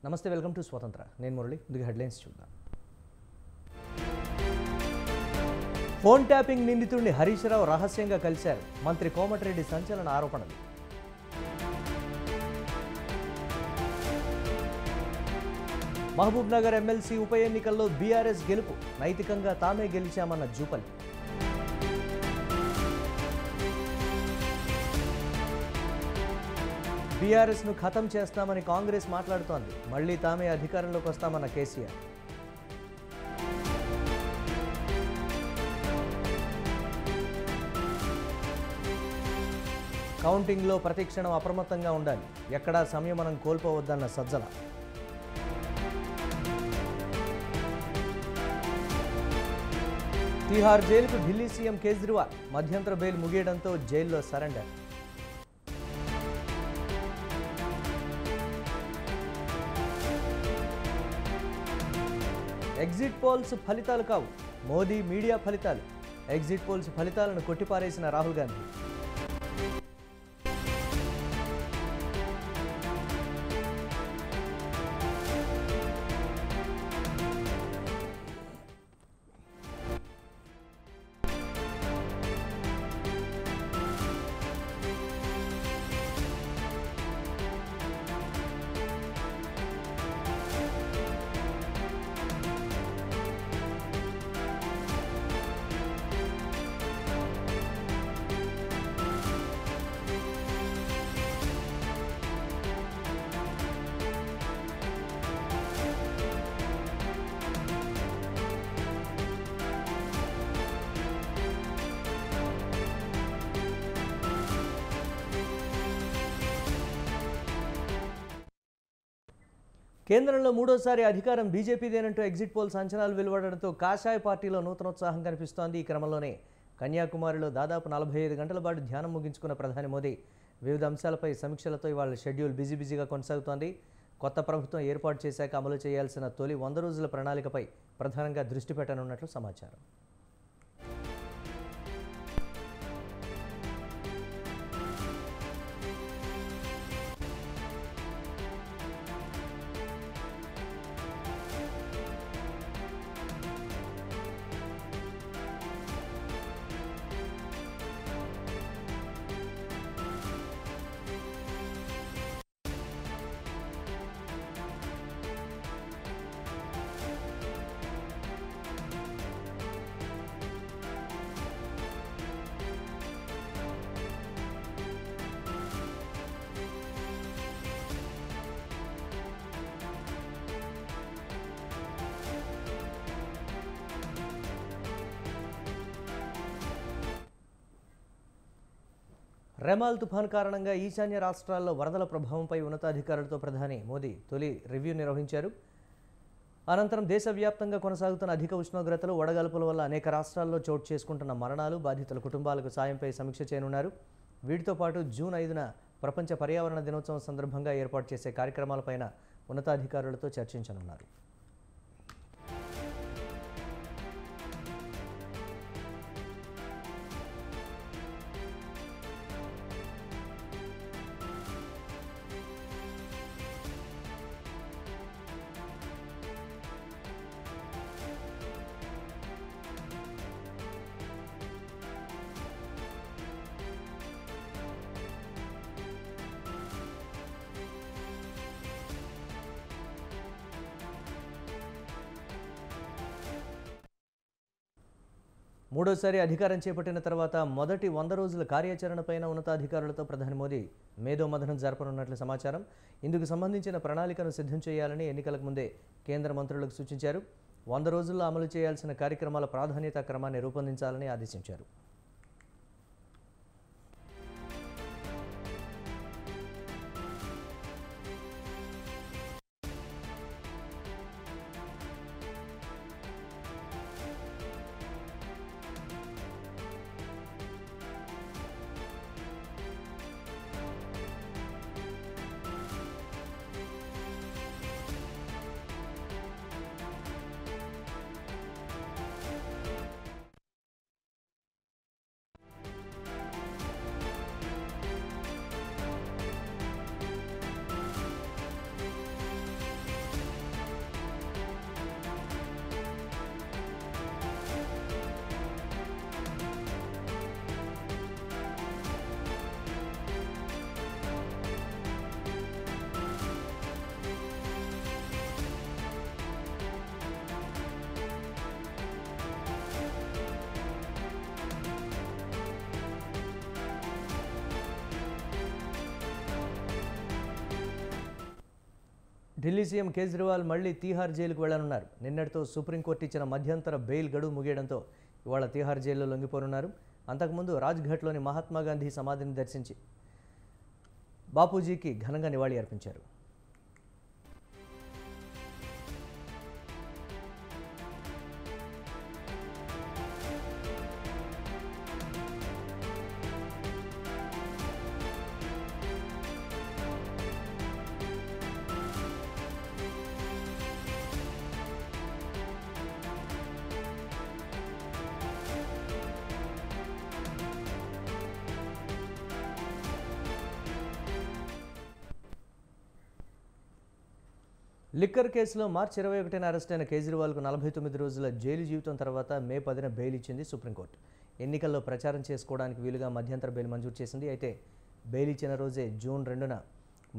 నమస్తే, welcome to స్వతంత్ర. నేను మురళి. ముందుగా హెడ్లైన్స్ చూద్దాం. ఫోన్ ట్యాపింగ్ నిందితుడిని హరీష్ రావు రహస్యంగా కలిశారు. మంత్రి కోమటిరెడ్డి సంచలన ఆరోపణలు. మహబూబ్ నగర్ ఎమ్మెల్సీ ఉప ఎన్నికల్లో బీఆర్ఎస్ గెలుపు. నైతికంగా తామే గెలిచామన్న జూపల్లి. బీఆర్ఎస్ను ఖతం చేస్తామని కాంగ్రెస్ మాట్లాడుతోంది. మళ్లీ తామే అధికారంలోకి వస్తామన్న కేసీఆర్. కౌంటింగ్లో ప్రతిక్షణం అప్రమత్తంగా ఉండాలి. ఎక్కడా సంయమనం కోల్పోవద్దన్న సజ్జల. తిహార్ జైలుకు ఢిల్లీ సీఎం కేజ్రీవాల్. మధ్యంతర బెయిల్ ముగియడంతో జైల్లో సరెండర్. ఎగ్జిట్ పోల్స్ ఫలితాలు కావు, మోదీ మీడియా ఫలితాలు. ఎగ్జిట్ పోల్స్ ఫలితాలను కొట్టిపారేసిన రాహుల్ గాంధీ. కేంద్రంలో మూడోసారి అధికారం బీజేపీదేనంటూ ఎగ్జిట్ పోల్స్ అంచనాలు వెలువడడంతో కాషాయ పార్టీలో నూతనోత్సాహం కనిపిస్తోంది. ఈ క్రమంలోనే కన్యాకుమారిలో దాదాపు 45 గంటల పాటు ధ్యానం ముగించుకున్న ప్రధాని మోదీ వివిధ అంశాలపై సమీక్షలతో ఇవాళ షెడ్యూల్ బిజీగా కొనసాగుతోంది. కొత్త ప్రభుత్వం ఏర్పాటు చేశాక అమలు చేయాల్సిన తొలి 100 రోజుల ప్రణాళికపై ప్రధానంగా దృష్టి పెట్టనున్నట్లు సమాచారం. రెమాల్ తుఫాన్ కారణంగా ఈశాన్య రాష్ట్రాల్లో వరదల ప్రభావంపై ఉన్నతాధికారులతో ప్రధాని మోదీ తొలి రివ్యూ నిర్వహించారు. అనంతరం దేశవ్యాప్తంగా కొనసాగుతున్న అధిక ఉష్ణోగ్రతలు, వడగలుపుల వల్ల అనేక రాష్ట్రాల్లో చోటు చేసుకుంటున్న మరణాలు, బాధితుల కుటుంబాలకు సాయంపై సమీక్ష చేయనున్నారు. వీటితో పాటు జూన్ 5న ప్రపంచ పర్యావరణ దినోత్సవం సందర్భంగా ఏర్పాటు చేసే కార్యక్రమాలపైన ఉన్నతాధికారులతో చర్చించనున్నారు. మూడోసారి అధికారం చేపట్టిన తర్వాత మొదటి 100 రోజుల కార్యాచరణపైన ఉన్నతాధికారులతో ప్రధాని మోదీ మేధోమథనం జరపనున్నట్లు సమాచారం. ఇందుకు సంబంధించిన ప్రణాళికను సిద్ధం చేయాలని ఎన్నికలకు ముందే కేంద్ర మంత్రులకు సూచించారు. 100 రోజుల్లో అమలు చేయాల్సిన కార్యక్రమాల ప్రాధాన్యతా క్రమాన్ని రూపొందించాలని ఆదేశించారు. ఢిల్లీ సీఎం కేజ్రీవాల్ మళ్లీ తీహార్ జైలుకు వెళ్లనున్నారు. నిన్నటితో సుప్రీంకోర్టు ఇచ్చిన మధ్యంతర బెయిల్ గడువు ముగియడంతో ఇవాళ తీహార్ జైల్లో లొంగిపోనున్నారు. అంతకుముందు రాజ్ఘాట్లోని మహాత్మాగాంధీ సమాధిని దర్శించి బాపూజీకి ఘనంగా నివాళి అర్పించారు. లిక్కర్ కేసులో మార్చి 21న అరెస్ట్ అయిన కేజ్రీవాల్కు 49 రోజుల జైలు జీవితం తర్వాత మే 10న బెయిల్ ఇచ్చింది సుప్రీంకోర్టు. ఎన్నికల్లో ప్రచారం చేసుకోవడానికి వీలుగా మధ్యంతర బెయిల్ మంజూరు చేసింది. అయితే బెయిల్ ఇచ్చిన రోజే జూన్ 2న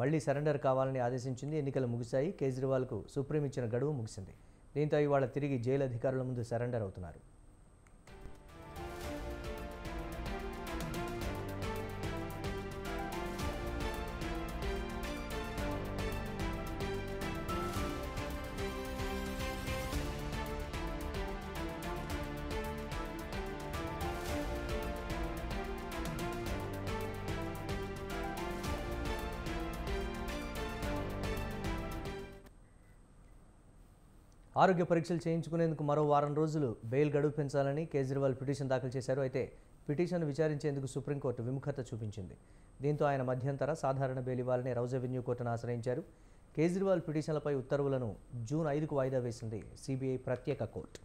మళ్లీ సరెండర్ కావాలని ఆదేశించింది. ఎన్నికలు ముగిశాయి. కేజ్రీవాల్కు సుప్రీం ఇచ్చిన గడువు ముగిసింది. దీంతో ఇవాళ తిరిగి జైలు అధికారుల ముందు సరెండర్ అవుతున్నారు. ఆరోగ్య పరీక్షలు చేయించుకునేందుకు మరో వారం రోజులు బెయిల్ గడువు పెంచాలని కేజ్రీవాల్ పిటిషన్ దాఖలు చేశారు. అయితే పిటిషన్ విచారించేందుకు సుప్రీంకోర్టు విముఖత చూపించింది. దీంతో ఆయన మధ్యంతర సాధారణ బెయిల్ ఇవ్వాలని రౌజ్ అవెన్యూ కోర్టును ఆశ్రయించారు. కేజ్రీవాల్ పిటిషన్లపై ఉత్తర్వులను జూన్ 5కు వాయిదా వేసింది సిబిఐ ప్రత్యేక కోర్టు.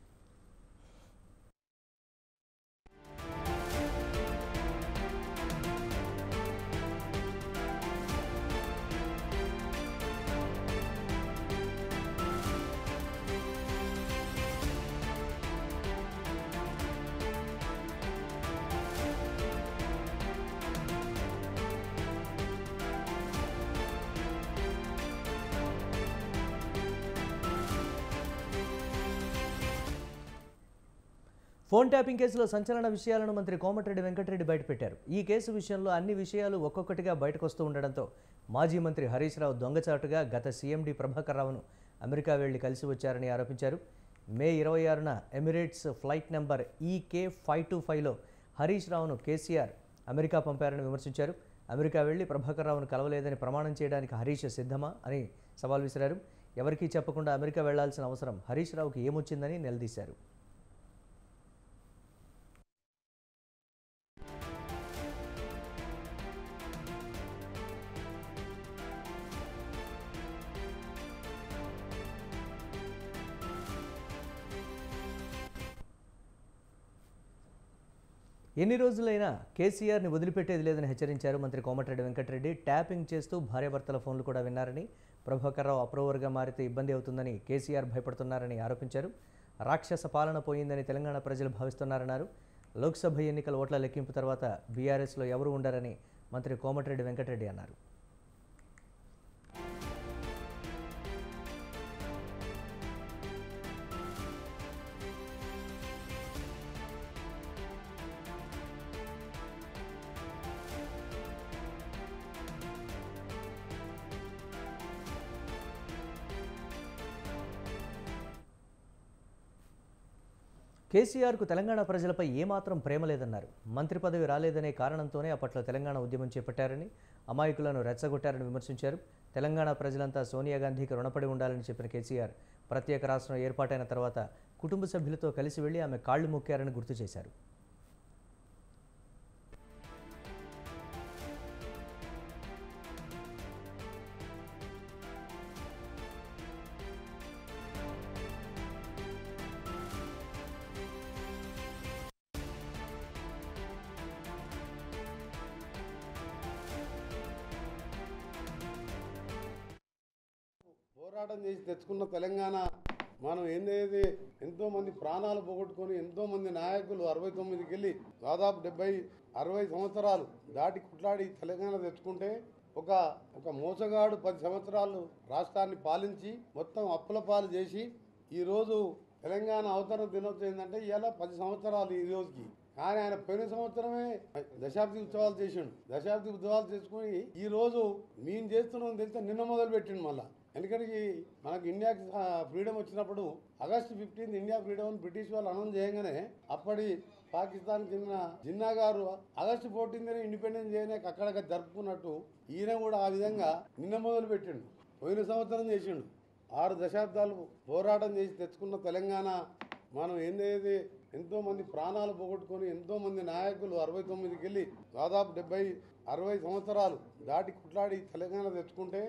ఫోన్ ట్యాపింగ్ కేసులో సంచలన విషయాలను మంత్రి కోమటిరెడ్డి వెంకటరెడ్డి బయటపెట్టారు. ఈ కేసు విషయంలో అన్ని విషయాలు ఒక్కొక్కటిగా బయటకొస్తూ ఉండడంతో మాజీ మంత్రి హరీష్ రావు దొంగచాటుగా గత సీఎండీ ప్రభాకర్ రావును అమెరికా వెళ్లి కలిసి వచ్చారని ఆరోపించారు. మే 26న ఎమిరేట్స్ ఫ్లైట్ నెంబర్ EK525లో హరీష్ రావును కేసీఆర్ అమెరికా పంపారని విమర్శించారు. అమెరికా వెళ్లి ప్రభాకర్ రావును కలవలేదని ప్రమాణం చేయడానికి హరీష్ సిద్ధమా అని సవాల్ విసిరారు. ఎవరికీ చెప్పకుండా అమెరికా వెళ్లాల్సిన అవసరం హరీష్ రావుకి ఏమొచ్చిందని నిలదీశారు. ఎన్ని రోజులైనా కేసీఆర్ని వదిలిపెట్టేది లేదని హెచ్చరించారు మంత్రి కోమటిరెడ్డి వెంకటరెడ్డి. ట్యాపింగ్ చేస్తూ భార్యాభర్తల ఫోన్లు కూడా విన్నారని, ప్రభాకర్ రావు అప్రూవర్గా మారితే ఇబ్బంది అవుతుందని కేసీఆర్ భయపడుతున్నారని ఆరోపించారు. రాక్షస పాలన పోయిందని తెలంగాణ ప్రజలు భావిస్తున్నారన్నారు. లోక్సభ ఎన్నికల ఓట్ల లెక్కింపు తర్వాత బీఆర్ఎస్లో ఎవరు ఉండరని మంత్రి కోమటిరెడ్డి వెంకటరెడ్డి అన్నారు. కేసీఆర్కు తెలంగాణ ప్రజలపై ఏమాత్రం ప్రేమ లేదన్నారు. మంత్రి పదవి రాలేదనే కారణంతోనే అప్పట్లో తెలంగాణ ఉద్యమం చేపట్టారని, అమాయకులను రెచ్చగొట్టారని విమర్శించారు. తెలంగాణ ప్రజలంతా సోనియా గాంధీకి రుణపడి ఉండాలని చెప్పిన కేసీఆర్ ప్రత్యేక రాష్ట్రం ఏర్పాటైన తర్వాత కుటుంబ సభ్యులతో కలిసి వెళ్లి ఆమె కాళ్లు మొక్కారని గుర్తు చేశారు. పోరాటం చేసి తెచ్చుకున్న తెలంగాణ మనం ఏందైతే ఎంతోమంది ప్రాణాలు పోగొట్టుకొని ఎంతోమంది నాయకులు 69కి వెళ్ళి దాదాపు 70-60 సంవత్సరాలు దాటి కుట్లాడి తెలంగాణ తెచ్చుకుంటే ఒక మోసగాడు 10 సంవత్సరాలు రాష్ట్రాన్ని పాలించి మొత్తం అప్పుల పాలు చేసి ఈరోజు తెలంగాణ అవతరణ దినోత్సవం ఏంటంటే ఇలా 10 సంవత్సరాలు ఈ రోజుకి కానీ ఆయన పోయిన సంవత్సరమే దశాబ్ది ఉత్సవాలు చేసిండు. దశాబ్ది ఉత్సవాలు చేసుకుని ఈ రోజు మేము చేస్తున్నాం తెలిస్తే నిన్న మొదలు పెట్టిండు. మళ్ళా ఎందుకంటే మనకు ఇండియాకి ఫ్రీడమ్ వచ్చినప్పుడు ఆగస్టు 15 ఇండియా ఫ్రీడమ్ అని బ్రిటిష్ వాళ్ళు అనౌన్స్ చేయగానే అప్పటి పాకిస్తాన్ చెందిన జిన్నా గారు ఆగస్టు 14 ఇండిపెండెన్స్ చేయడానికి అక్కడ జరుపుకున్నట్టు ఈయన కూడా ఆ విధంగా నిన్న మొదలు పెట్టిండు. పోయిన సంవత్సరం చేసిండు. 6 దశాబ్దాలు పోరాటం చేసి తెచ్చుకున్న తెలంగాణ మనం ఏందైతే ఎంతో మంది ప్రాణాలు పోగొట్టుకొని ఎంతో మంది నాయకులు 69కి వెళ్ళి దాదాపు 70-60 సంవత్సరాలు దాటి కుట్లాడి తెలంగాణ తెచ్చుకుంటే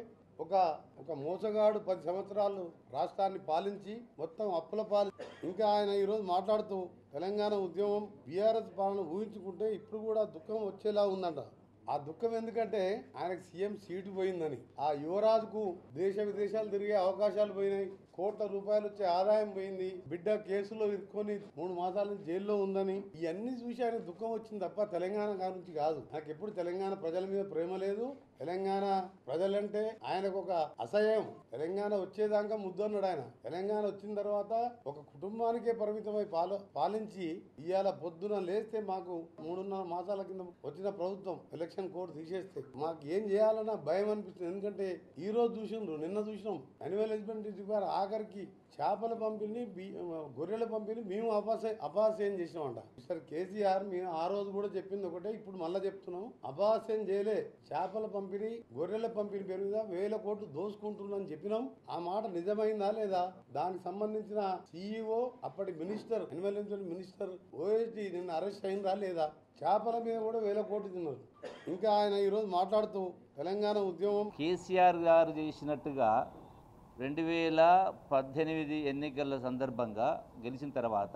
ఒక మోసగాడు 10 సంవత్సరాలు రాష్ట్రాన్ని పాలించి మొత్తం అప్పుల పాలి ఇంకా ఆయన ఈరోజు మాట్లాడుతూ తెలంగాణ ఉద్యమం బీఆర్ఎస్ పాలన ఊహించుకుంటే ఇప్పుడు కూడా దుఃఖం వచ్చేలా ఉందంట. ఆ దుఃఖం ఎందుకంటే ఆయనకు సీఎం సీటు పోయిందని, ఆ యువరాజుకు దేశ విదేశాలు తిరిగే అవకాశాలు పోయినాయి, కోట్ల రూపాయలు వచ్చే ఆదాయం పోయింది, బిడ్డ కేసులో ఇరుక్కొని 3 మాసాల నుంచి జైల్లో ఉందని ఇవన్నీ చూసి ఆయన దుఃఖం వచ్చింది తప్ప తెలంగాణ గురించి కాదు. నాకు ఎప్పుడు తెలంగాణ ప్రజల మీద ప్రేమ లేదు. తెలంగాణ ప్రజలంటే ఆయనకు ఒక అసహ్యం. తెలంగాణ వచ్చేదాకా ముద్దన్నాడు ఆయన. తెలంగాణ వచ్చిన తర్వాత ఒక కుటుంబానికే పరిమితమై పాలించి ఇవాళ పొద్దున లేస్తే మాకు 3.5 మాసాల కింద వచ్చిన ప్రభుత్వం ఎలక్షన్ కోడ్ తీసేస్తే మాకు ఏం చేయాలన్న భయం అనిపిస్తుంది. ఎందుకంటే ఈ రోజు చూసిండ్రు, నిన్న చూసినాం యాన్యువల్ హస్బెండరీ ఆఖరికి చేపల పంపిణీ గొర్రెల పంపిణీ మేము అపహాస్యం చేసినామంట. సార్ కేసీఆర్ మేము ఆ రోజు కూడా చెప్పింది ఒకటే, ఇప్పుడు మళ్ళీ చెప్తున్నాం, అపహాస్యం చేయలే. చేపల పంపిణీ గొర్రెల పంపిణీ పేరు మీద 1000 కోట్లు దోసుకుంటున్నామని చెప్పినాం. ఆ మాట నిజమైందా లేదా? దానికి సంబంధించిన CEO అప్పటి మినిస్టర్ ఎన్విరాన్మెంట్ మినిస్టర్ OSD నిన్న అరెస్ట్ అయినరా లేదా? చేపల మీద కూడా 1000 కోట్లు తిన్నారు. ఇంకా ఆయన ఈరోజు మాట్లాడుతూ తెలంగాణ ఉద్యమం కేసీఆర్ గారు చేసినట్టుగా 2018 ఎన్నికల సందర్భంగా గెలిచిన తర్వాత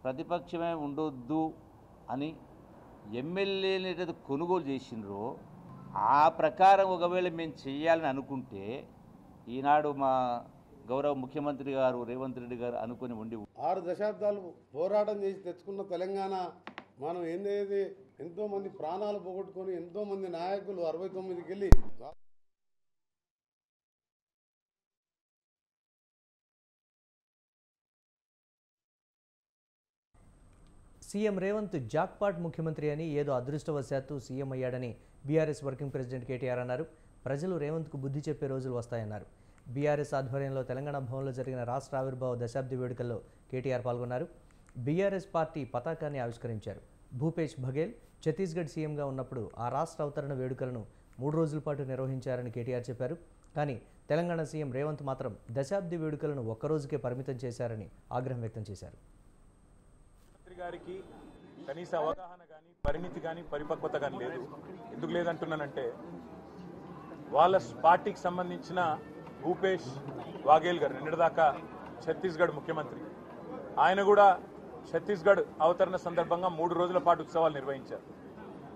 ప్రతిపక్షమే ఉండొద్దు అని ఎమ్మెల్యేని ఏదైతే కొనుగోలు చేసినారో ఆ ప్రకారం ఒకవేళ మేము చేయాలని అనుకుంటే ఈనాడు మా గౌరవ ముఖ్యమంత్రి గారు రేవంత్ రెడ్డి గారు అనుకుని ఉండి 6 దశాబ్దాలు పోరాటం చేసి తెచ్చుకున్న తెలంగాణ మనం ఏందైతే ఎంతో మంది ప్రాణాలు పోగొట్టుకొని ఎంతో మంది నాయకులు 69కి వెళ్ళి సీఎం రేవంత్ జాక్పాట్ ముఖ్యమంత్రి అని, ఏదో అదృష్టవశాత్తు సీఎం అయ్యాడని బీఆర్ఎస్ వర్కింగ్ ప్రెసిడెంట్ కేటీఆర్ అన్నారు. ప్రజలు రేవంత్కు బుద్ధి చెప్పే రోజులు వస్తాయన్నారు. బీఆర్ఎస్ ఆధ్వర్యంలో తెలంగాణ భవన్లో జరిగిన రాష్ట్ర ఆవిర్భావ దశాబ్ది వేడుకల్లో కేటీఆర్ పాల్గొన్నారు. బీఆర్ఎస్ పార్టీ పతాకాన్ని ఆవిష్కరించారు. భూపేష్ బఘేల్ ఛత్తీస్గఢ్ సీఎంగా ఉన్నప్పుడు ఆ రాష్ట్ర అవతరణ వేడుకలను 3 రోజుల పాటు నిర్వహించారని కేటీఆర్ చెప్పారు. కానీ తెలంగాణ సీఎం రేవంత్ మాత్రం దశాబ్ది వేడుకలను ఒక్కరోజుకే పరిమితం చేశారని ఆగ్రహం వ్యక్తం చేశారు. గారికి కనీస అవగాహన కానీ పరిణితి కానీ పరిపక్వత కానీ లేదు. ఎందుకు లేదంటున్నానంటే వాళ్ళ పార్టీకి సంబంధించిన భూపేష్ వాఘేల్ గారు నిన్నటిదాకా ఛత్తీస్గఢ్ ముఖ్యమంత్రి, ఆయన కూడా ఛత్తీస్గఢ్ అవతరణ సందర్భంగా 3 రోజుల పాటు ఉత్సవాలు నిర్వహించారు.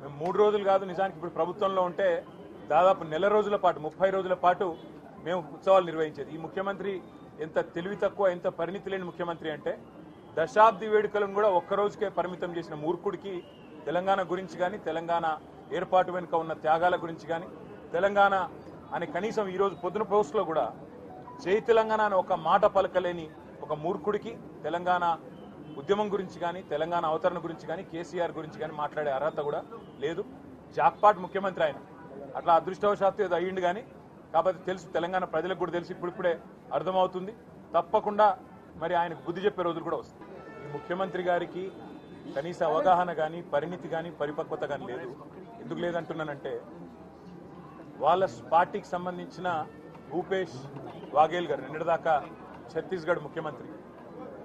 మేము 3 రోజులు కాదు, నిజానికి ఇప్పుడు ప్రభుత్వంలో ఉంటే దాదాపు నెల రోజుల పాటు 30 రోజుల పాటు మేము ఉత్సవాలు నిర్వహించేది. ఈ ముఖ్యమంత్రి ఎంత తెలివి తక్కువ, ఎంత పరిణితి లేని ముఖ్యమంత్రి అంటే దశాబ్ది వేడుకలను కూడా ఒక్కరోజుకే పరిమితం చేసిన మూర్ఖుడికి తెలంగాణ గురించి కానీ, తెలంగాణ ఏర్పాటు వెనుక ఉన్న త్యాగాల గురించి కానీ, తెలంగాణ అని కనీసం ఈరోజు పొద్దున పోస్టులో కూడా జై తెలంగాణ అని ఒక మాట పలకలేని ఒక మూర్ఖుడికి తెలంగాణ ఉద్యమం గురించి కానీ, తెలంగాణ అవతరణ గురించి కానీ, కేసీఆర్ గురించి కానీ మాట్లాడే అర్హత కూడా లేదు. జాక్పాట్ ముఖ్యమంత్రి ఆయన, అట్లా అదృష్టవశాత్తు ఏదో అయ్యిండు కానీ, కాబట్టి తెలుసు, తెలంగాణ ప్రజలకు కూడా తెలిసి ఇప్పుడిప్పుడే అర్థమవుతుంది. తప్పకుండా మరి ఆయనకు బుద్ధి చెప్పే రోజులు కూడా వస్తాయి. ఈ ముఖ్యమంత్రి గారికి కనీస అవగాహన కానీ పరిణితి కానీ పరిపక్వత కానీ లేదు. ఎందుకు లేదంటున్నానంటే వాళ్ళ పార్టీకి సంబంధించిన భూపేష్ వాఘేల్ గారు నిన్నటిదాకా ఛత్తీస్గఢ్ ముఖ్యమంత్రి,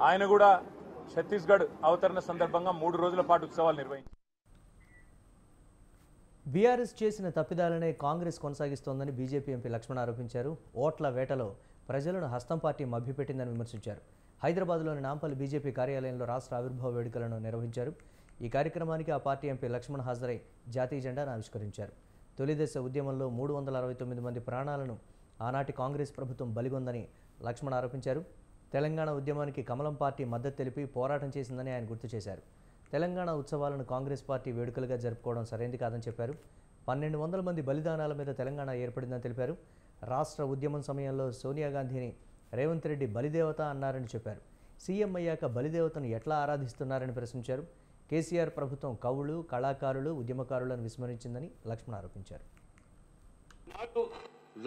ఆయన కూడా ఛత్తీస్గఢ్ అవతరణ సందర్భంగా 3 రోజుల పాటు ఉత్సవాలు నిర్వహించారు. బీఆర్ఎస్ చేసిన తప్పిదాలనే కాంగ్రెస్ కొనసాగిస్తోందని బీజేపీ ఎంపీ లక్ష్మణ్ ఆరోపించారు. ఓట్ల వేటలో ప్రజలను హస్తం పార్టీ మభ్యపెట్టిందని విమర్శించారు. హైదరాబాద్లోని నాంపల్లి బీజేపీ కార్యాలయంలో రాష్ట్ర ఆవిర్భావ వేడుకలను నిర్వహించారు. ఈ కార్యక్రమానికి ఆ పార్టీ ఎంపీ లక్ష్మణ్ హాజరై జాతీయ జెండాను ఆవిష్కరించారు. తొలిదశ ఉద్యమంలో 369 మంది ప్రాణాలను ఆనాటి కాంగ్రెస్ ప్రభుత్వం బలిగొందని లక్ష్మణ్ ఆరోపించారు. తెలంగాణ ఉద్యమానికి కమలం పార్టీ మద్దతు తెలిపి పోరాటం చేసిందని ఆయన గుర్తు చేశారు. తెలంగాణ ఉత్సవాలను కాంగ్రెస్ పార్టీ వేడుకలుగా జరుపుకోవడం సరైంది కాదని చెప్పారు. 1200 మంది బలిదానాల మీద తెలంగాణ ఏర్పడిందని తెలిపారు. రాష్ట్ర ఉద్యమం సమయంలో సోనియా గాంధీని రేవంత్ రెడ్డి బలిదేవత అన్నారని చెప్పారు. సీఎం అయ్యాక బలిదేవతను ఎట్లా ఆరాధిస్తున్నారని ప్రశ్నించారు. కేసీఆర్ ప్రభుత్వం కవులు, కళాకారులు, ఉద్యమకారులను విస్మరించిందని లక్ష్మణ్ ఆరోపించారు.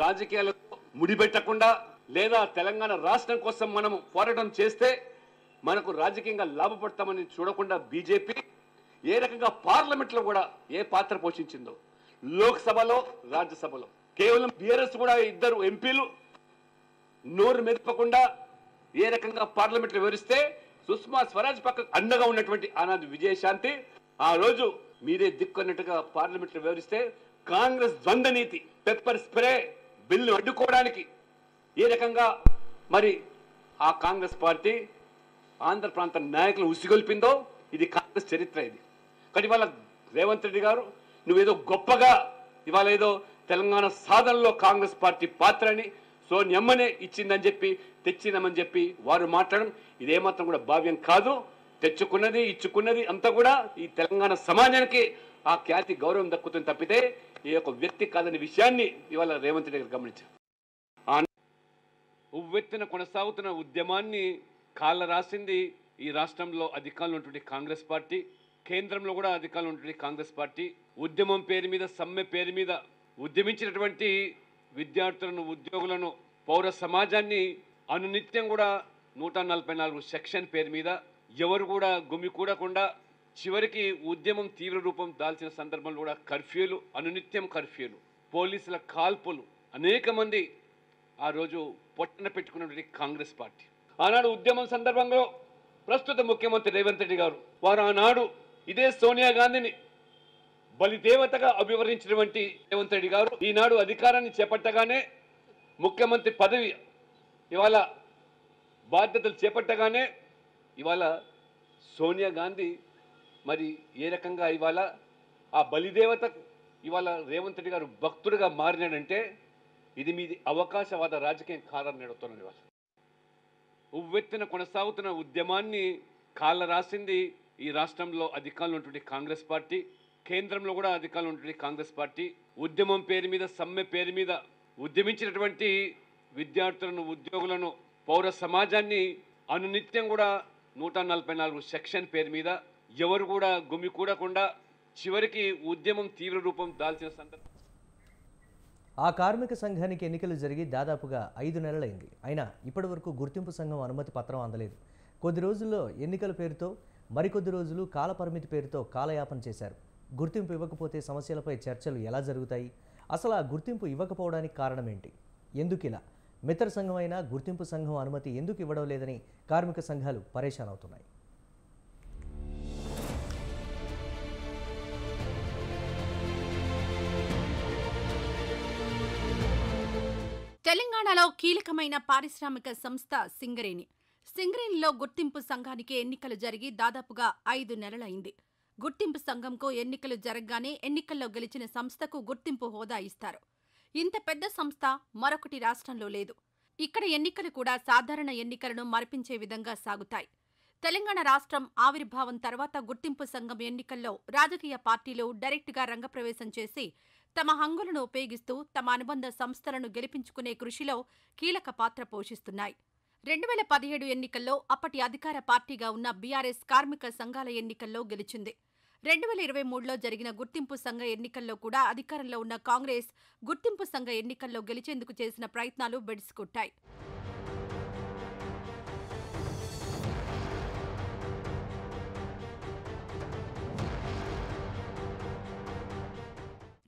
రాజకీయాలకు ముడిపెట్టకుండా లేదా తెలంగాణ రాష్ట్రం కోసం మనం పోరాటం చేస్తే మనకు రాజకీయంగా లాభపడతామని చూడకుండా బీజేపీ ఏ రకంగా పార్లమెంట్లో కూడా ఏ పాత్ర పోషించిందో, లోక్సభలో, రాజ్యసభలో కేవలం బీఆర్ఎస్ కూడా 2 ఎంపీలు నోరు మెదపకుండా ఏ రకంగా పార్లమెంట్లో వివరిస్తే సుష్మా స్వరాజ్ పక్క అండగా ఉన్నటువంటి ఆనాడు విజయశాంతి ఆ రోజు మీరే దిక్కున్నట్టుగా పార్లమెంట్లో వివరిస్తే కాంగ్రెస్ ద్వంద్వ నీతి, పెప్పర్ స్ప్రే బిల్లు అడ్డుకోవడానికి ఏ రకంగా మరి ఆ కాంగ్రెస్ పార్టీ ఆంధ్ర ప్రాంత నాయకులు ఉసిగొల్పిందో ఇది కాంగ్రెస్ చరిత్ర. ఇది కానీ ఇవాళ రేవంత్ రెడ్డి గారు నువ్వేదో గొప్పగా ఇవాళ ఏదో తెలంగాణ సాధనలో కాంగ్రెస్ పార్టీ పాత్రని సోనియమ్మనే ఇచ్చిందని చెప్పి తెచ్చినామని చెప్పి వారు మాట్లాడడం ఇదేమాత్రం కూడా భావ్యం కాదు. తెచ్చుకున్నది ఇచ్చుకున్నది అంతా కూడా ఈ తెలంగాణ సమాజానికి ఆ ఖ్యాతి గౌరవం దక్కుతుంది తప్పితే ఈ యొక్క వ్యక్తి కాదనే విషయాన్ని ఇవాళ రేవంత్ రెడ్డి గారు గమనించారు. ఉవ్వెత్తున కొనసాగుతున్న ఉద్యమాన్ని కాళ్ళ రాసింది ఈ రాష్ట్రంలో అధికారంలో ఉన్నటువంటి కాంగ్రెస్ పార్టీ, కేంద్రంలో కూడా అధికారంలో ఉన్నటువంటి కాంగ్రెస్ పార్టీ. ఉద్యమం పేరు మీద, సమ్మె పేరు మీద ఉద్యమించినటువంటి విద్యార్థులను, ఉద్యోగులను, పౌర సమాజాన్ని అనునిత్యం కూడా 144 సెక్షన్ పేరు మీద ఎవరు కూడా గుమికూడకుండా చివరికి ఉద్యమం తీవ్ర రూపం దాల్చిన సందర్భంలో కూడా కర్ఫ్యూలు, అనునిత్యం కర్ఫ్యూలు, పోలీసుల కాల్పులు, అనేక మంది ఆ రోజు పొట్టన పెట్టుకున్నటువంటి కాంగ్రెస్ పార్టీ. ఆనాడు ఉద్యమం సందర్భంలో ప్రస్తుత ముఖ్యమంత్రి రేవంత్ రెడ్డి గారు వారు ఆనాడు ఇదే సోనియా గాంధీని బలిదేవతగా అభివర్ణించినటువంటి రేవంత్ రెడ్డి గారు ఈనాడు అధికారాన్ని చేపట్టగానే, ముఖ్యమంత్రి పదవి ఇవాళ బాధ్యతలు చేపట్టగానే ఇవాళ సోనియా గాంధీ మరి ఏ రకంగా ఇవాళ ఆ బలిదేవత ఇవాళ రేవంత్ రెడ్డి గారు భక్తుడిగా మారినాడంటే ఇది మీది అవకాశవాద రాజకీయం కాదని అడుగుతున్నాను. ఇవాళ ఉవ్వెత్తున కొనసాగుతున్న ఉద్యమాన్ని కాళ్ళ రాసింది ఈ రాష్ట్రంలో అధికారంలో ఉన్నటువంటి కాంగ్రెస్ పార్టీ, కేంద్రంలో కూడా అధికారంలో ఉన్నటువంటి కాంగ్రెస్ పార్టీ. ఉద్యమం పేరు మీద, సమ్మె పేరు మీద ఉద్యమించినటువంటి విద్యార్థులను, ఉద్యోగులను, పౌర సమాజాన్ని అనునిత్యం కూడా 144 సెక్షన్ పేరు మీద ఎవరు కూడా గుమికూడకుండా చివరికి ఉద్యమం తీవ్ర రూపం దాల్చిన సందర్భం. ఆ కార్మిక సంఘానికి ఎన్నికలు జరిగి దాదాపుగా 5 నెలలైంది. అయినా ఇప్పటి వరకు గుర్తింపు సంఘం అనుమతి పత్రం అందలేదు. కొద్ది రోజుల్లో ఎన్నికల పేరుతో, మరికొద్ది రోజులు కాలపరిమితి పేరుతో కాలయాపన చేశారు. గుర్తింపు ఇవ్వకపోతే సమస్యలపై చర్చలు ఎలా జరుగుతాయి? అసలు ఆ గుర్తింపు ఇవ్వకపోవడానికి కారణం ఏంటి? ఎందుకిలా? మిత్ర సంఘం అయినా గుర్తింపు సంఘం అనుమతి ఎందుకు ఇవ్వడం లేదని కార్మిక సంఘాలు పరేషాన్ అవుతున్నాయి. తెలంగాణలో కీలకమైన పారిశ్రామిక సంస్థ సింగరేణి. సింగరేణిలో గుర్తింపు సంఘానికి ఎన్నికలు జరిగి దాదాపుగా 5 నెలలైంది. గుర్తింపు సంఘంకు ఎన్నికలు జరగగానే ఎన్నికల్లో గెలిచిన సంస్థకు గుర్తింపు హోదా ఇస్తారు. ఇంత పెద్ద సంస్థ మరొకటి రాష్ట్రంలో లేదు. ఇక్కడ ఎన్నికలు కూడా సాధారణ ఎన్నికలను మరిపించే విధంగా సాగుతాయి. తెలంగాణ రాష్ట్రం ఆవిర్భావం తర్వాత గుర్తింపు సంఘం ఎన్నికల్లో రాజకీయ పార్టీలు డైరెక్టుగా రంగప్రవేశం చేసి తమ హంగులను ఉపయోగిస్తూ తమ అనుబంధ సంస్థలను గెలిపించుకునే కృషిలో కీలక పాత్ర పోషిస్తున్నాయి. 2017 ఎన్నికల్లో అప్పటి అధికార పార్టీగా ఉన్న బీఆర్ఎస్ కార్మిక సంఘాల ఎన్నికల్లో గెలిచింది. 2023లో జరిగిన గుర్తింపు సంఘ ఎన్నికల్లో కూడా అధికారంలో ఉన్న కాంగ్రెస్ గుర్తింపు సంఘ ఎన్నికల్లో గెలిచేందుకు చేసిన ప్రయత్నాలు బెడిసికొట్టాయి.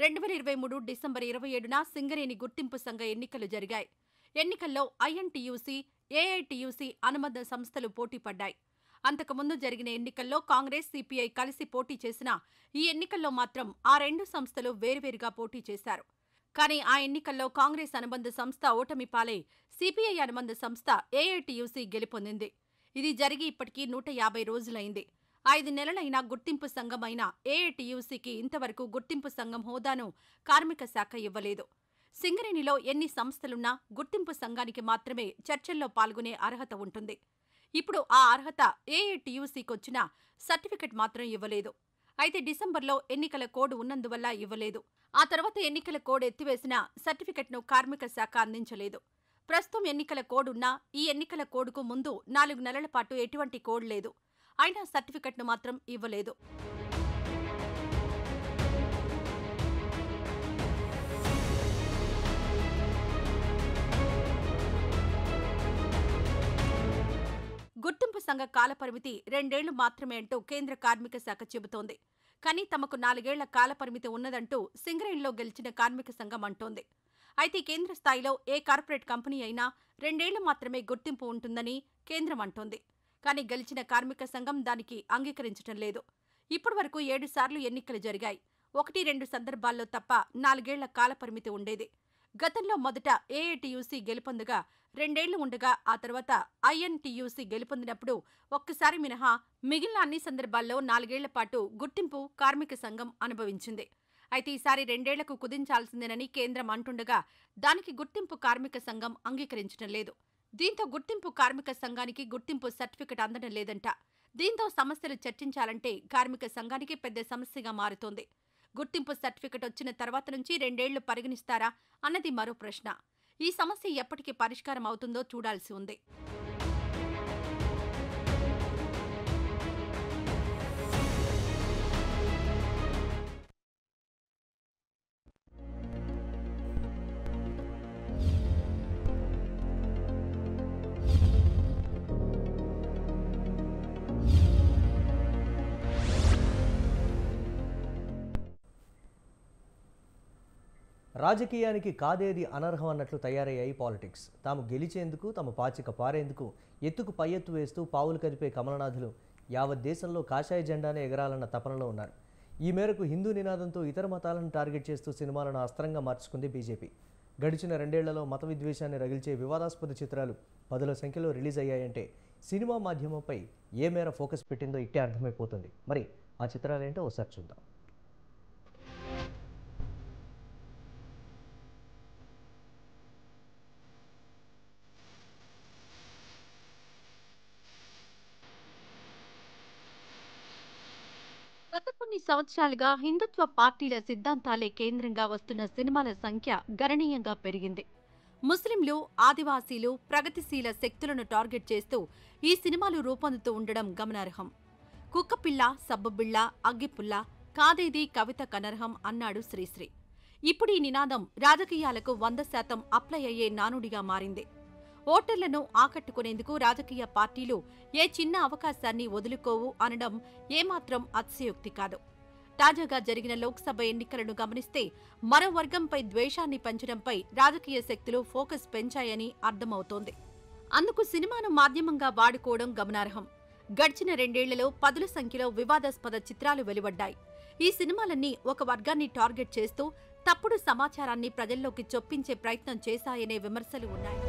2023 డిసెంబర్ 27న సింగరేణి గుర్తింపు సంఘ ఎన్నికలు జరిగాయి. ఎన్నికల్లో ఐఎన్టీయూసీ, ఏఐటీయూసీ అనుబంధ సంస్థలు పోటీ పడ్డాయి. అంతకుముందు జరిగిన ఎన్నికల్లో కాంగ్రెస్, సిపిఐ కలిసి పోటీ చేసినా ఈ ఎన్నికల్లో మాత్రం ఆ 2 సంస్థలు వేర్వేరుగా పోటీ చేశారు. కానీ ఆ ఎన్నికల్లో కాంగ్రెస్ అనుబంధ సంస్థ ఓటమి పాలై సిపిఐ అనుబంధ సంస్థ ఏఐటీయూసీ గెలుపొందింది. ఇది జరిగి ఇప్పటికీ 150 రోజులైంది. 5 నెలలైనా గుర్తింపు సంఘమైన ఏఐటీయూసీకి ఇంతవరకు గుర్తింపు సంఘం హోదాను కార్మిక శాఖ ఇవ్వలేదు. సింగరేణిలో ఎన్ని సంస్థలున్నా గుర్తింపు సంఘానికి మాత్రమే చర్చల్లో పాల్గొనే అర్హత ఉంటుంది. ఇప్పుడు ఆ అర్హత ఏఐటీయూసీకొచ్చినా సర్టిఫికెట్ మాత్రం ఇవ్వలేదు. అయితే డిసెంబర్లో ఎన్నికల కోడ్ ఉన్నందువల్ల ఇవ్వలేదు. ఆ తర్వాత ఎన్నికల కోడ్ ఎత్తివేసిన సర్టిఫికెట్ను కార్మిక శాఖ అందించలేదు. ప్రస్తుతం ఎన్నికల కోడ్ ఉన్నా ఈ ఎన్నికల కోడ్కు ముందు 4 నెలల పాటు ఎటువంటి కోడ్ లేదు. అయినా సర్టిఫికెట్ను మాత్రం ఇవ్వలేదు. గుర్తింపు సంఘ కాలపరిమితి 2 ఏళ్లు మాత్రమే అంటూ కేంద్ర కార్మిక శాఖ చెబుతోంది. కానీ తమకు 4 ఏళ్ల కాలపరిమితి ఉన్నదంటూ సింగరేణిలో గెలిచిన కార్మిక సంఘం అంటోంది. అయితే కేంద్ర స్థాయిలో ఏ కార్పొరేట్ కంపెనీ అయినా 2 ఏళ్లు మాత్రమే గుర్తింపు ఉంటుందని కేంద్రం అంటోంది. కానీ గెలిచిన కార్మిక సంఘం దానికి అంగీకరించడం లేదు. ఇప్పటి వరకు 7 సార్లు ఎన్నికలు జరిగాయి. 1-2 సందర్భాల్లో తప్ప 4 ఏళ్ల కాలపరిమితి ఉండేది. గతంలో మొదట ఏఐటీయూసీ గెలుపొందగా 2 ఏళ్లు ఉండగా ఆ తర్వాత ఐఎన్టీయూసీ గెలుపొందినప్పుడు ఒక్కసారి మినహా మిగిలిన అన్ని సందర్భాల్లో 4 ఏళ్ల పాటు గుర్తింపు కార్మిక సంఘం అనుభవించింది. అయితే ఈసారి 2 ఏళ్లకు కుదించాల్సిందేనని కేంద్రం అంటుండగా దానికి గుర్తింపు కార్మిక సంఘం అంగీకరించడం లేదు. దీంతో గుర్తింపు కార్మిక సంఘానికి గుర్తింపు సర్టిఫికెట్ అందడం లేదంట. దీంతో సమస్యలు చర్చించాలంటే కార్మిక సంఘానికి పెద్ద సమస్యగా మారుతోంది. గుర్తింపు సర్టిఫికెట్ వచ్చిన తర్వాత నుంచి 2 ఏళ్లు పరిగణిస్తారా అన్నది మరో ప్రశ్న. ఈ సమస్య ఎప్పటికి పరిష్కారం అవుతుందో చూడాల్సి ఉంది. రాజకీయానికి కాదేది అనర్హం అన్నట్లు తయారయ్యాయి పాలిటిక్స్. తాము గెలిచేందుకు, తమ పాచిక పారేందుకు ఎత్తుకు పై ఎత్తు వేస్తూ పావులు కదిపే కమలనాథులు యావత్ దేశంలో కాషాయ జెండానే ఎగరాలన్న తపనలో ఉన్నారు. ఈ మేరకు హిందూ నినాదంతో ఇతర మతాలను టార్గెట్ చేస్తూ సినిమాలను అస్త్రంగా మార్చుకుంది బీజేపీ. గడిచిన 2 ఏళ్లలో మత విద్వేషాన్ని రగిల్చే వివాదాస్పద చిత్రాలు 10ల సంఖ్యలో రిలీజ్ అయ్యాయంటే సినిమా మాధ్యమంపై ఏ మేర ఫోకస్ పెట్టిందో ఇట్టే అర్థమైపోతుంది. మరి ఆ చిత్రాలేంటో ఒకసారి చూద్దాం. గత కొన్ని సంవత్సరాలుగా హిందుత్వ పార్టీల సిద్ధాంతాలే కేంద్రంగా వస్తున్న సినిమాల సంఖ్య గణనీయంగా పెరిగింది. ముస్లింలు, ఆదివాసీలు, ప్రగతిశీల శక్తులను టార్గెట్ చేస్తూ ఈ సినిమాలు రూపొందుతూ ఉండడం గమనార్హం. కుక్కపిల్ల, సబ్బుబిళ్ళ, అగ్గిపుల్ల, కాదేది కవిత కనర్హం అన్నాడు శ్రీశ్రీ. ఇప్పుడు ఈ నినాదం రాజకీయాలకు 100% అప్లై అయ్యే నానుడిగా మారింది. ఓటర్లను ఆకట్టుకునేందుకు రాజకీయ పార్టీలు ఏ చిన్న అవకాశాన్ని వదులుకోవు అనడం ఏమాత్రం అతిశయోక్తి కాదు. తాజాగా జరిగిన లోక్సభ ఎన్నికలను గమనిస్తే మరో వర్గంపై ద్వేషాన్ని పెంచడంపై రాజకీయ శక్తులు ఫోకస్ పెంచాయని అర్థమవుతోంది. అందుకు సినిమాను మాధ్యమంగా వాడుకోవడం గమనార్హం. గడిచిన 2 ఏళ్లలో 10ల సంఖ్యలో వివాదాస్పద చిత్రాలు వెలువడ్డాయి. ఈ సినిమాలన్నీ ఒక వర్గాన్ని టార్గెట్ చేస్తూ తప్పుడు సమాచారాన్ని ప్రజల్లోకి చొప్పించే ప్రయత్నం చేశాయనే విమర్శలు ఉన్నాయి.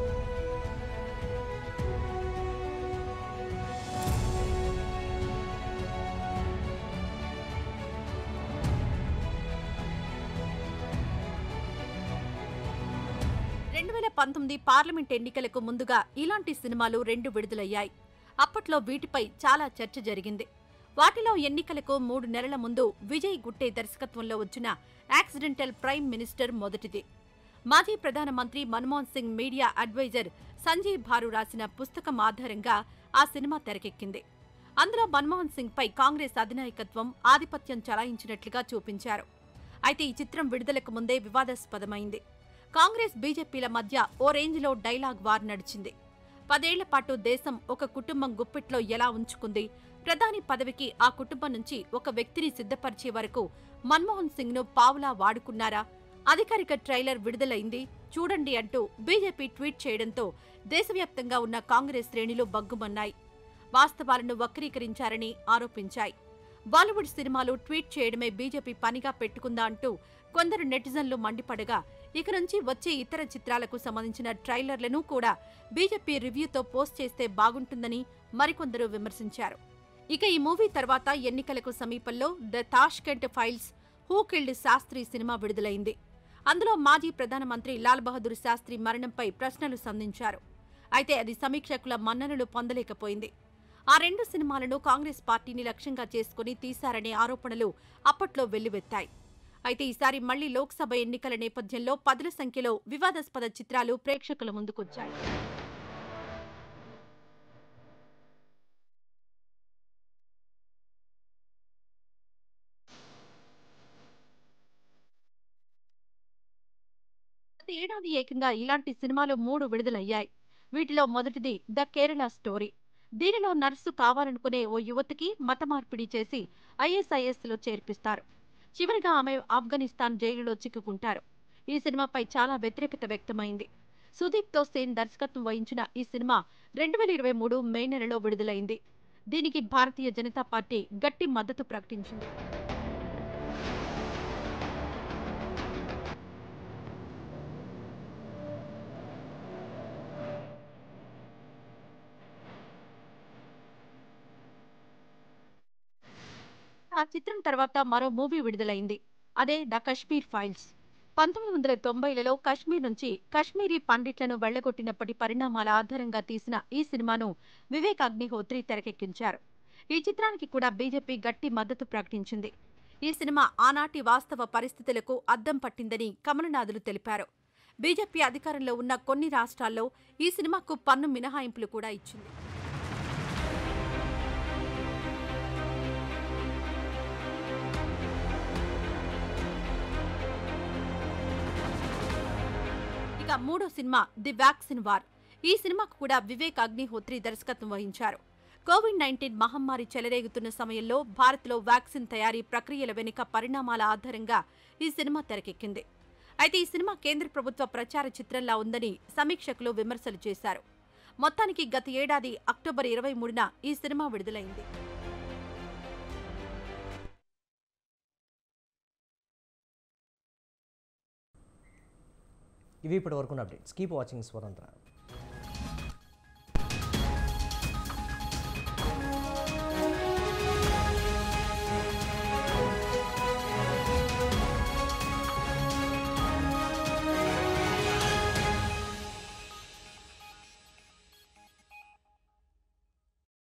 పార్లమెంట్ ఎన్నికలకు ముందుగా ఇలాంటి సినిమాలు 2 విడుదలయ్యాయి. అప్పట్లో వీటిపై చాలా చర్చ జరిగింది. వాటిలో ఎన్నికలకు 3 నెలల ముందు విజయ్ గుట్టే దర్శకత్వంలో వచ్చిన యాక్సిడెంటల్ ప్రైమ్ మినిస్టర్ మొదటిది. మాజీ ప్రధానమంత్రి మన్మోహన్ సింగ్ మీడియా అడ్వైజర్ సంజీవ్ భారు రాసిన పుస్తకం ఆధారంగా ఆ సినిమా తెరకెక్కింది. అందులో మన్మోహన్ సింగ్ పై కాంగ్రెస్ అధినాయకత్వం ఆధిపత్యం చలాయించినట్లుగా చూపించారు. అయితే ఈ చిత్రం విడుదలకు ముందే వివాదాస్పదమైంది. కాంగ్రెస్ బీజేపీల మధ్య ఓ రేంజ్లో డైలాగ్ వార్ నడిచింది. 10 ఏళ్ల పాటు దేశం ఒక కుటుంబం గుప్పిట్లో ఎలా ఉంచుకుంది, ప్రధాని పదవికి ఆ కుటుంబం నుంచి ఒక వ్యక్తిని సిద్ధపరిచే వరకు మన్మోహన్ సింగ్ ను పావులా వాడుకున్నారా? అధికారిక ట్రైలర్ విడుదలైంది చూడండి అంటూ బీజేపీ ట్వీట్ చేయడంతో దేశవ్యాప్తంగా ఉన్న కాంగ్రెస్ శ్రేణులు బగ్గుమన్నాయి. వాస్తవాలను వక్రీకరించారని ఆరోపించాయి. బాలీవుడ్ సినిమాలు ట్వీట్ చేయడమే బీజేపీ పనిగా పెట్టుకుందా అంటూ కొందరు నెటిజన్లు మండిపడగా, ఇక నుంచి వచ్చే ఇతర చిత్రాలకు సంబంధించిన ట్రైలర్లను కూడా బీజేపీ రివ్యూతో పోస్ట్ చేస్తే బాగుంటుందని మరికొందరు విమర్శించారు. ఇక ఈ మూవీ తర్వాత ఎన్నికలకు సమీపంలో the Tashkent files, who killed Shastri cinema విడుదలైంది. అందులో మాజీ ప్రధానమంత్రి లాల్ బహదూర్ శాస్త్రి మరణంపై ప్రశ్నలు సంధించారు. అయితే అది సమీక్షకుల మన్ననలు పొందలేకపోయింది. ఆ 2 సినిమాలను కాంగ్రెస్ పార్టీని లక్ష్యంగా చేసుకుని తీశారనే ఆరోపణలు అప్పట్లో వెల్లువెత్తాయి. అయితే ఈసారి మళ్లీ లోక్సభ ఎన్నికల నేపథ్యంలో 10ల సంఖ్యలో వివాదాస్పద చిత్రాలు ప్రేక్షకుల ముందుకొచ్చాయి. ఏడాది ఏకంగా ఇలాంటి సినిమాలు 3 విడుదలయ్యాయి. వీటిలో మొదటిది ద కేరళ స్టోరీ. దీనిలో నర్సు కావాలనుకునే ఓ యువతికి మత మార్పిడి చేసి ఐఎస్ఐఎస్లో చేర్పిస్తారు. చివరిగా ఆమె ఆఫ్ఘనిస్తాన్ జైలులో చిక్కుకుంటారు. ఈ సినిమాపై చాలా వ్యతిరేకత వ్యక్తమైంది. సుదీప్తో సేన్ దర్శకత్వం వహించిన ఈ సినిమా 2023 మే నెలలో విడుదలైంది. దీనికి భారతీయ జనతా పార్టీ గట్టి మద్దతు ప్రకటించింది. ఆ చిత్రం తర్వాత మరో మూవీ విడుదలైంది. అదే ద కశ్మీర్ ఫైల్స్. 1990లలో కశ్మీర్ నుంచి కశ్మీరీ పండిట్లను వెళ్లగొట్టినప్పటి పరిణామాల ఆధారంగా తీసిన ఈ సినిమాను వివేక్ అగ్నిహోత్రి తెరకెక్కించారు. ఈ చిత్రానికి కూడా బీజేపీ గట్టి మద్దతు ప్రకటించింది. ఈ సినిమా ఆనాటి వాస్తవ పరిస్థితులకు అద్దం పట్టిందని కమలనాథులు తెలిపారు. బీజేపీ అధికారంలో ఉన్న కొన్ని రాష్ట్రాల్లో ఈ సినిమాకు పన్ను మినహాయింపులు కూడా ఇచ్చింది. ఇక మూడో సినిమా ది వ్యాక్సిన్ వార్. ఈ సినిమాకు కూడా వివేక్ అగ్నిహోత్రి దర్శకత్వం వహించారు. కోవిడ్-19 మహమ్మారి చెలరేగుతున్న సమయంలో భారత్లో వ్యాక్సిన్ తయారీ ప్రక్రియల వెనుక పరిణామాల ఆధారంగా ఈ సినిమా తెరకెక్కింది. అయితే ఈ సినిమా కేంద్ర ప్రభుత్వ ప్రచార చిత్రంలా ఉందని సమీక్షకులు విమర్శలు చేశారు. మొత్తానికి గత ఏడాది అక్టోబర్ 23న ఈ సినిమా విడుదలైంది. ఇవి ఇప్పటి వరకు అప్డేట్స్. కీప్ వాచింగ్ స్వతంత్ర.